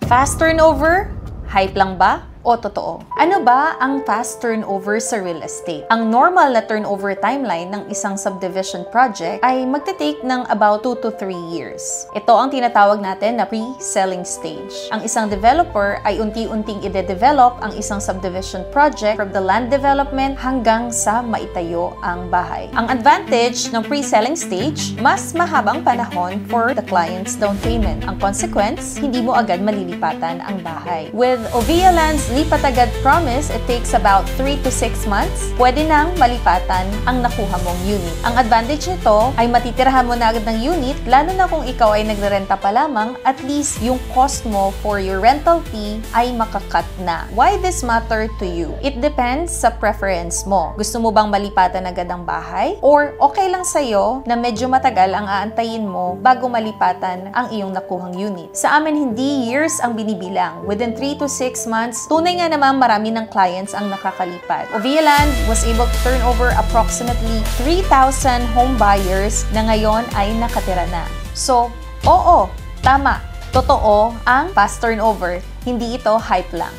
Fast turnover? Hype lang ba? O totoo? Ano ba ang fast turnover sa real estate? Ang normal na turnover timeline ng isang subdivision project ay magte-take ng about 2 to 3 years. Ito ang tinatawag natin na pre-selling stage. Ang isang developer ay unti-unting ide-develop ang isang subdivision project from the land development hanggang sa maitayo ang bahay. Ang advantage ng pre-selling stage, mas mahabang panahon for the client's down payment. Ang consequence, hindi mo agad malilipatan ang bahay. With Ovia Lands Lipat Agad Promise, it takes about 3 to 6 months. Pwede nang malipatan ang nakuha mong unit. Ang advantage nito ay matitirahan mo na agad ng unit, lalo na kung ikaw ay nagre-renta pa lamang, at least yung cost mo for your rental fee ay makakat na. Why this matter to you? It depends sa preference mo. Gusto mo bang malipatan agad ang bahay? Or okay lang sa'yo na medyo matagal ang aantayin mo bago malipatan ang iyong nakuhang unit? Sa amin, hindi years ang binibilang. Within 3 to 6 months, tunay nga naman marami ng clients ang nakakalipat. Ovia Land was able to turn over approximately 3,000 home buyers na ngayon ay nakatira na. So, oo, tama, totoo ang fast turnover, hindi ito hype lang.